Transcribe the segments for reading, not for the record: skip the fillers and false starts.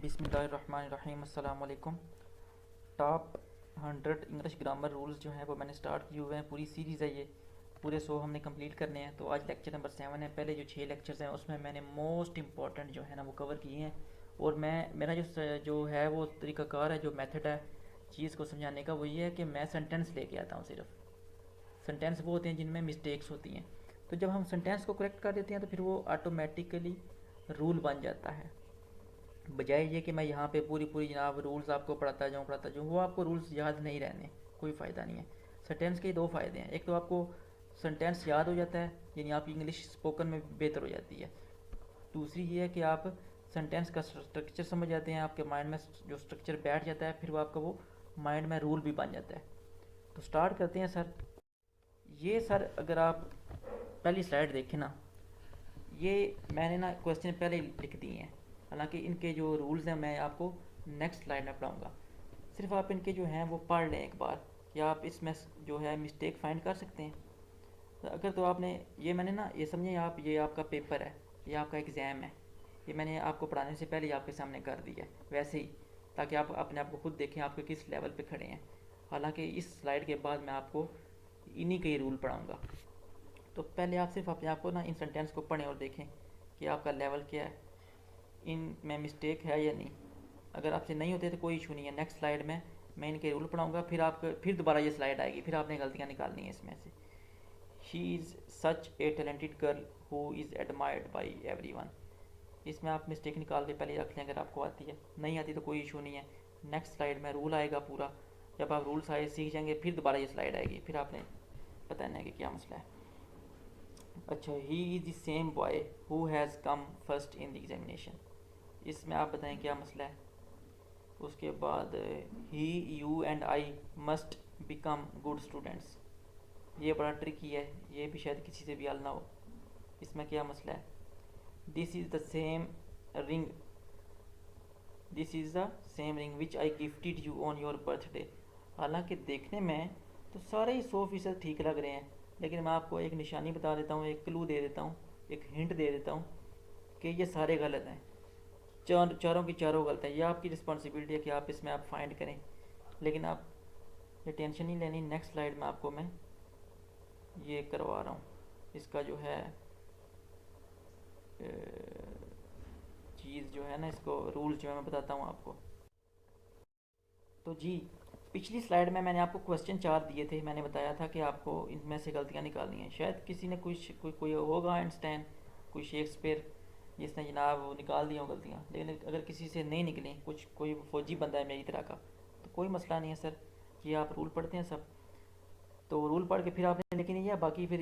बिस्मिल्लाहिर्रहमानिर्रहीम अस्सलाम वालेकुम। टॉप 100 इंग्लिश ग्रामर रूल्स जो हैं वो मैंने स्टार्ट किए हुए हैं। पूरी सीरीज़ है ये, पूरे 100 हमने कंप्लीट करने हैं। तो आज लेक्चर नंबर 7 है। पहले जो 6 लेक्चर्स हैं उसमें मैंने मोस्ट इंपॉर्टेंट जो है ना वो कवर किए हैं। और मेरा जो है वो तरीक़ाकार है, जो मेथड है चीज़ को समझाने का, वो ये है कि मैं सेंटेंस लेके आता हूँ। सिर्फ सेंटेंस वो होते हैं जिनमें मिस्टेक्स होती हैं। तो जब हम सेंटेंस को करेक्ट कर देते हैं तो फिर वो ऑटोमेटिकली रूल बन जाता है। बजाय ये कि मैं यहाँ पे पूरी पूरी जनाब रूल्स आपको पढ़ाता जाऊँ, वो आपको रूल्स याद नहीं रहने, कोई फ़ायदा नहीं है। सेंटेंस के दो फ़ायदे हैं। एक तो आपको सेंटेंस याद हो जाता है, यानी आपकी इंग्लिश स्पोकन में बेहतर हो जाती है। दूसरी ये है कि आप सेंटेंस का स्ट्रक्चर समझ जाते हैं, आपके माइंड में जो स्ट्रक्चर बैठ जाता है, फिर वो आपका वो माइंड में रूल भी बन जाता है। तो स्टार्ट करते हैं सर। ये सर अगर आप पहली स्लाइड देखें ना, ये मैंने ना क्वेश्चन पहले लिख दिए हैं। हालांकि इनके जो रूल्स हैं मैं आपको नेक्स्ट स्लाइड में पढ़ाऊँगा। सिर्फ आप इनके जो हैं वो पढ़ लें एक बार, कि आप इसमें जो है मिस्टेक फाइंड कर सकते हैं। तो अगर तो आपने ये मैंने ना ये समझे आप, ये आपका पेपर है, ये आपका एग्ज़ाम है, ये मैंने आपको पढ़ाने से पहले ही आपके सामने कर दिया है वैसे ही, ताकि आप अपने आप को खुद देखें आप किस लेवल पे खड़े हैं। हालांकि इस स्लाइड के बाद मैं आपको इन्हीं के ही रूल पढ़ाऊँगा। तो पहले आप सिर्फ अपने आप को ना इन सेंटेंस को पढ़ें और देखें कि आपका लेवल क्या है, इन में मिस्टेक है या नहीं। अगर आपसे नहीं होते तो कोई इशू नहीं है। नेक्स्ट स्लाइड में मैं इनके रूल पढ़ाऊँगा, फिर दोबारा ये स्लाइड आएगी, फिर आपने गलतियाँ निकालनी है इसमें से। She is such a talented girl who is admired by every one. इसमें आप मिस्टेक निकाल के पहले रख लें अगर आपको आती है। नहीं आती तो कोई इशू नहीं है। नेक्स्ट स्लाइड में रूल आएगा पूरा। जब आप रूल सारे सीख जाएंगे फिर दोबारा ये स्लाइड आएगी, फिर आपने बताना है कि क्या मसला है। अच्छा, he is the same boy who has come first in the examination. इसमें आप बताएं क्या मसला है। उसके बाद he you and I must become good students. ये बड़ा ट्रिकी है, ये भी शायद किसी से भी हल ना हो। इसमें क्या मसला है। This is the same ring this is the same ring which I gifted you on your birthday. हालांकि देखने में तो सारे ही 100% ठीक लग रहे हैं, लेकिन मैं आपको एक निशानी बता देता हूँ, एक क्लू दे देता हूँ, एक हिंट दे देता हूँ कि ये सारे गलत हैं। चारों की चारों गलत है। ये आपकी रिस्पॉन्सिबिलिटी है कि आप इसमें आप फाइंड करें, लेकिन आप ये टेंशन नहीं लेनी। नेक्स्ट स्लाइड में आपको मैं ये करवा रहा हूँ, इसका जो है चीज़ जो है ना, इसको रूल जो है मैं बताता हूँ आपको। तो जी, पिछली स्लाइड में मैंने आपको क्वेश्चन 4 दिए थे। मैंने बताया था कि आपको इनमें से गलतियाँ निकालनी हैं। शायद किसी ने कोई होगा आइंस्टाइन, कोई शेक्सपियर, जिसने जनाब वो निकाल दी हो गलतियाँ। लेकिन अगर किसी से नहीं निकली, कोई फौजी बंदा है मेरी तरह का, तो कोई मसला नहीं है सर। ये आप रूल पढ़ते हैं सब, तो रूल पढ़ के फिर आपने लिखी नहीं है बाकी। फिर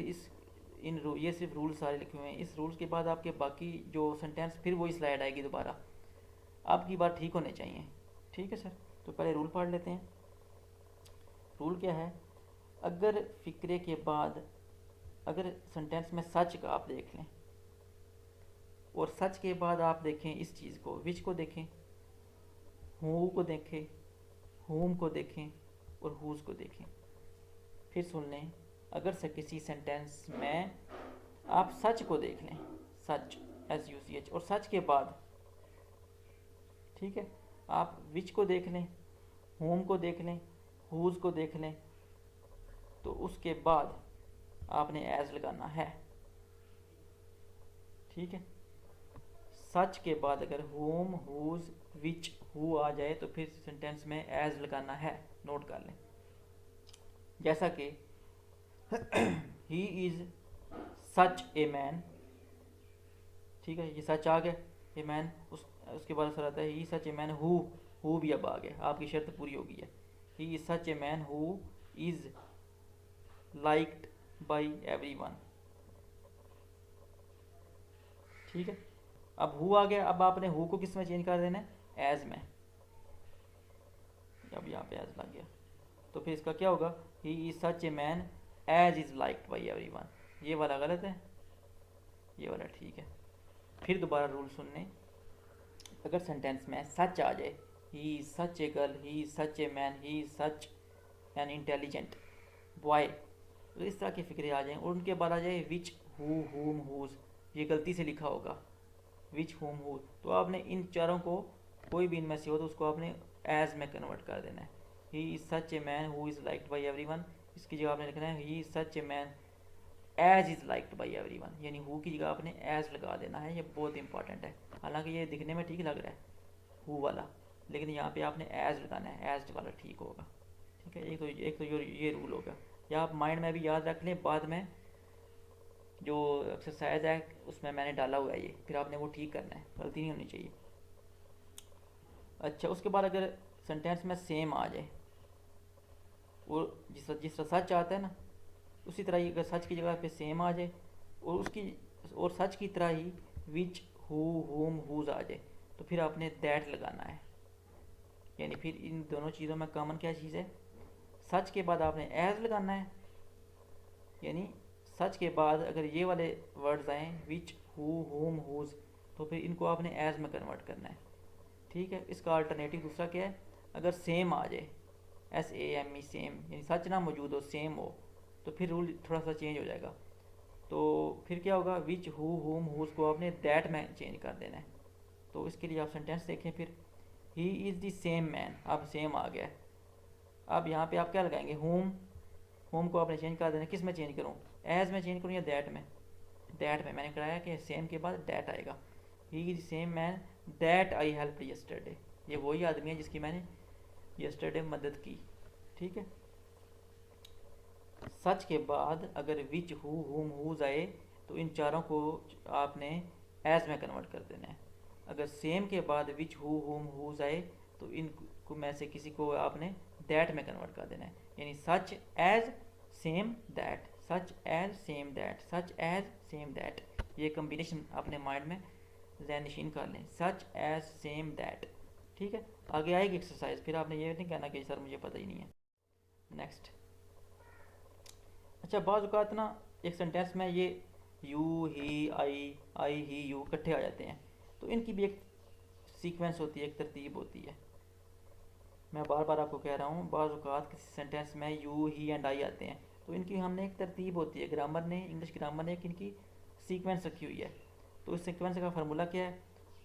ये सिर्फ रूल सारे लिखे हुए हैं। इस रूल्स के बाद आपके बाकी जो सेंटेंस, फिर वही स्लाइड आएगी दोबारा। आपकी बात ठीक होने चाहिए। ठीक है सर, तो पहले रूल पढ़ लेते हैं। रूल क्या है। अगर फिक्रे के बाद अगर सेंटेंस में सच का आप देख लें, और सच के बाद आप देखें इस चीज़ को, विच को देखें, हु को देखें, हुम को देखें, और हुज को देखें। फिर सुन लें, अगर से किसी सेंटेंस में आप सच को देख लें, सच SUCH, और सच के बाद, ठीक है, आप विच को देख लें, होम को देख लें, हुज को देख लें, तो उसके बाद आपने एज लगाना है। ठीक है, सच के बाद अगर होम, हुज, विच, हु आ जाए तो फिर सेंटेंस में एज लगाना है। नोट कर लें। जैसा कि ही इज़ सच ए मैन। ठीक है, ये सच आ गया, ए मैन। उसके बाद असर आता है ही सच ए मैन हु भी अब आ गया, आपकी शर्त पूरी हो गई है। He is such a man who is liked by every one. ठीक है, अब हु आ गया। अब आपने हु को किस में चेंज कर देना है, एज में। अब यहाँ पे एज लग गया, तो फिर इसका क्या होगा, he is such a man as is liked by everyone. ये वाला गलत है, ये वाला ठीक है। फिर दोबारा रूल सुनने। अगर सेंटेंस में सच आ जाए, he is such a girl, he is such a man, he is such an intelligent boy, तो इस तरह की फिक्रे आ जाएँ, और उनके बाद आ जाए विच, हु, हुम, हुज। ये गलती से लिखा होगा, विच, हुम, हुज, तो आपने इन चारों को कोई भी इनमें से हो तो उसको आपने एज में कन्वर्ट कर देना है। He is such a man who is liked by everyone, इसकी जगह आपने लिखना है he is such a man as is liked by everyone, यानी हु की जगह आपने एज लगा देना है। ये बहुत इंपॉर्टेंट है। हालांकि ये दिखने में ठीक लग रहा है हु वाला, लेकिन यहाँ पे आपने एज लगाना है, एज वाला ठीक होगा। ठीक है, एक तो ये रूल होगा, या आप माइंड में भी याद रख लें, बाद में जो एक्सरसाइज है उसमें मैंने डाला हुआ है ये, फिर आपने वो ठीक करना है, गलती नहीं होनी चाहिए। अच्छा, उसके बाद अगर सेंटेंस में सेम आ जाए, वो जिस तरह सच आता है ना, उसी तरह ही अगर सच की जगह पे सेम आ जाए और और सच की तरह ही विच हु हुम हुज आ जाए, तो फिर आपने दैट लगाना है। यानी फिर इन दोनों चीज़ों में कॉमन क्या चीज़ है, सच के बाद आपने एज लगाना है, यानी सच के बाद अगर ये वाले वर्ड्स आए विच हु हुम हुज, तो फिर इनको आपने एज में कन्वर्ट करना है। ठीक है, इसका अल्टरनेटिव दूसरा क्या है, अगर सेम आ जाए, SAME सेम, यानी सच ना मौजूद हो, सेम हो, तो फिर रूल थोड़ा सा चेंज हो जाएगा। तो फिर क्या होगा, विच हु हुम हुज को आपने दैट में चेंज कर देना है। तो इसके लिए आप सेंटेंस देखें, फिर ही इज़ द सेम मैन, अब सेम आ गया है। अब यहाँ पे आप क्या लगाएंगे, होम को आपने चेंज कर देना। किस में चेंज करूँ, एज में चेंज करूँ या दैट में? दैट में। मैंने कराया कि सेम के बाद दैट आएगा। He is same man that I help yesterday, ये वही आदमी है जिसकी मैंने यस्टरडे मदद की। ठीक है, सच के बाद अगर विच हु हुम हुज आए तो इन चारों को आपने एज में कन्वर्ट कर देना है। अगर सेम के बाद विच हु हुम हुज आए तो इनको में से किसी को आपने दैट में कन्वर्ट कर देना है। यानी such as same that, such as same that, such as same that. ये कम्बिनेशन अपने माइंड में ज़हन नशीन कर लें, सच एज सेम दैट। ठीक है, आगे आएगी एक्सरसाइज, फिर आपने ये नहीं कहना कि सर मुझे पता ही नहीं है। नेक्स्ट, अच्छा बाज़ औक़ात ना एक सेंटेंस में ये you he I he you इकट्ठे आ जाते हैं, तो इनकी भी एक सीक्वेंस होती है, एक तरतीब होती है। मैं बार बार आपको कह रहा हूँ, बाज़ औक़ात किसी सेंटेंस में यू ही एंड आई आते हैं, तो इनकी हमने एक तरतीब होती है, ग्रामर ने, इंग्लिश ग्रामर ने एक इनकी सीक्वेंस रखी हुई है। तो इस सीक्वेंस का फार्मूला क्या है,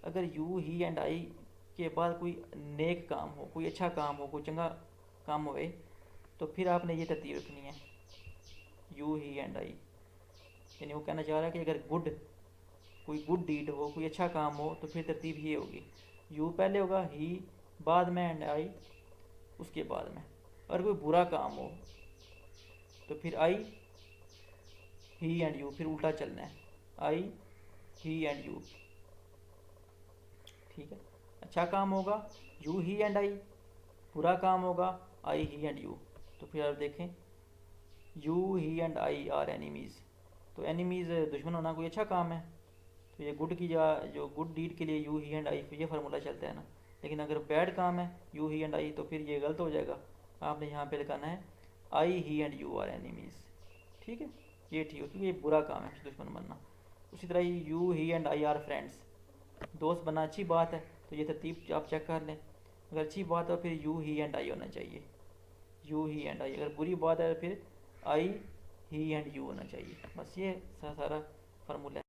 अगर यू ही एंड आई के बाद कोई नेक काम हो, कोई अच्छा काम हो, कोई चंगा काम होए, तो फिर आपने ये तरतीब रखनी है, यू ही एंड आई। यानी वो कहना चाह रहा है कि अगर कोई गुड डीड हो, कोई अच्छा काम हो, तो फिर तरतीब ये होगी, यू पहले होगा, ही बाद में, एंड आई उसके बाद में। और कोई बुरा काम हो तो फिर आई ही एंड यू, फिर उल्टा चलना है, आई ही एंड यू। ठीक है, अच्छा काम होगा यू ही एंड आई, बुरा काम होगा आई ही एंड यू। तो फिर आप देखें, you he and I R enemies, तो एनिमीज़ दुश्मन होना कोई अच्छा काम है, तो ये गुड की जो गुड डीड के लिए यू ही एंड आई, ये फार्मूला चलता है ना। लेकिन अगर बैड काम है यू ही एंड आई, तो फिर ये गलत हो जाएगा। आपने यहाँ पे लिखाना है आई ही एंड यू आर एनिमीज़। ठीक है, ये ठीक है, क्योंकि ये बुरा काम है दुश्मन बनना। उसी तरह you he and I R friends, दोस्त बनना अच्छी बात है, तो ये तरतीब आप चेक कर लें। अगर अच्छी बात है फिर यू ही एंड आई होना चाहिए, यू ही एंड आई। अगर बुरी बात है फिर आई ही एंड यू होना चाहिए। बस ये सारा फार्मूला है।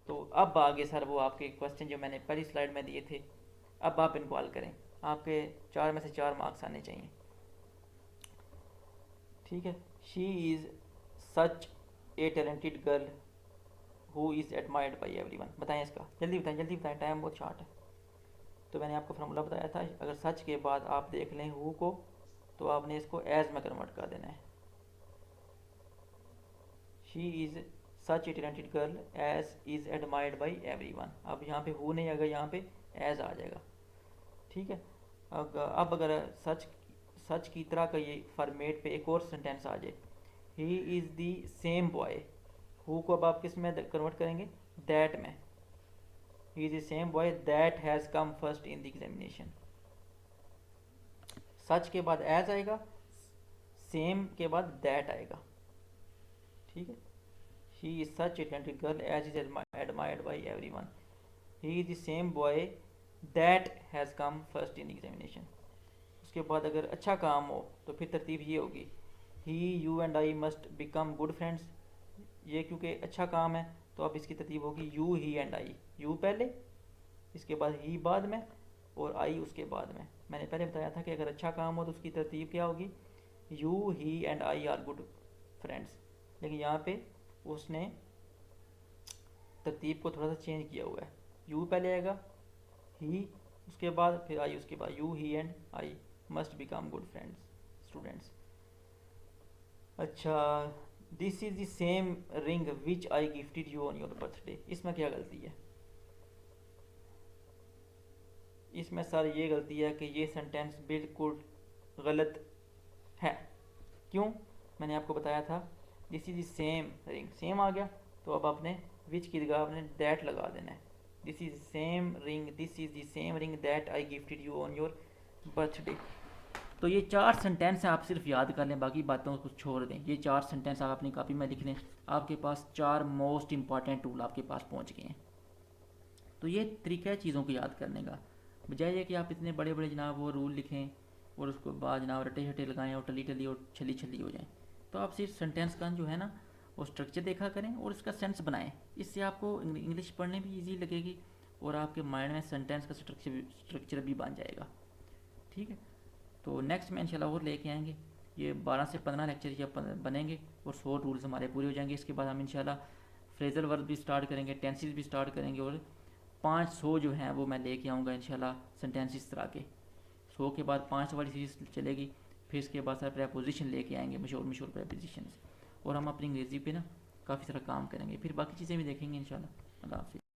तो अब आगे सर वो आपके क्वेश्चन जो मैंने पहली स्लाइड में दिए थे, अब आप इनको हल करें, आपके 4 में से 4 मार्क्स आने चाहिए। ठीक है, she is such a talented girl who is admired by every one. बताएँ इसका, जल्दी बताएँ जल्दी बताएँ, टाइम बहुत शॉर्ट है। तो मैंने आपको फार्मूला बताया था, अगर सच के बाद आप देख लें हु को, तो आपने इसको एज में कन्वर्ट कर देना है। She is such a talented girl as is admired by everyone. अब यहाँ पे हु नहीं आएगा, यहाँ पे एज आ जाएगा। ठीक है, अब अगर सच की तरह का ये फॉर्मेट पे एक और सेंटेंस आ जाए, he is the same boy, who को अब आप किस में कन्वर्ट करेंगे, दैट में। He is the same boy that has come first in the examination. Such के बाद एज आएगा, सेम के बाद दैट आएगा। ठीक है, she is such a talented girl as is admired by everyone. He is the same boy that has come first in examination. उसके बाद अगर अच्छा काम हो तो फिर तरतीब ये होगी, he you and I must become good friends. ये क्योंकि अच्छा काम है तो अब इसकी तरतीब होगी you he and I, you पहले, इसके बाद ही बाद में, और आई उसके बाद में। मैंने पहले बताया था कि अगर अच्छा काम हो तो उसकी तरतीब क्या होगी, you he and I R good friends. लेकिन यहाँ पे उसने तरतीब को थोड़ा सा चेंज किया हुआ है, यू पहले आएगा, ही उसके बाद, फिर आई उसके बाद, you he and I must become good friends students. अच्छा, this is the same ring which I gifted you on your birthday, इसमें क्या गलती है? इसमें सर ये गलती है कि ये सेंटेंस बिल्कुल गलत है। क्यों? मैंने आपको बताया था this is the same ring, same आ गया तो अब आपने विच की जगह आपने दैट लगा देना है। This is same ring, this is the same ring that I gifted you on your birthday. तो ये 4 सेंटेंस आप सिर्फ याद कर लें, बाकी बातों को छोड़ दें। ये 4 सेंटेंस आप अपनी कॉपी में लिख लें, आपके पास 4 मोस्ट इंपॉर्टेंट टूल आपके पास पहुंच गए हैं। तो ये तरीका है चीज़ों को याद करने का, बजाय ये कि आप इतने बड़े बड़े जनाब वो रूल लिखें और उसको बाद जनाब रटे हटे लगाएं और टली टली और छली छली हो जाएं। तो आप सिर्फ सेंटेंस का जो है ना वो स्ट्रक्चर देखा करें और इसका सेंस बनाएं। इससे आपको इंग्लिश पढ़ने भी ईजी लगेगी और आपके माइंड में सेंटेंस का स्ट्रक्चर भी बन जाएगा। ठीक है, तो नेक्स्ट में इंशाल्लाह और लेके आएंगे। ये 12 से 15 लेक्चर या बनेंगे और 100 रूल्स हमारे पूरे हो जाएंगे। इसके बाद हम इंशाल्लाह फ्रेजल वर्ब भी स्टार्ट करेंगे, टेंसेस भी स्टार्ट करेंगे और 500 जो हैं वो मैं लेके आऊँगा इंशाल्लाह सेंटेंस इस तरह के। 100 के बाद 500 वाली सीरीज़ चलेगी, फिर इसके बाद सर प्रेपोजिशन लेके आएंगे, मशहूर प्रेपोजिशन, और हम अपनी अंग्रेज़ी पे ना काफ़ी सारा काम करेंगे, फिर बाकी चीज़ें भी देखेंगे इंशाल्लाह। अल्लाह हाफ़िज़।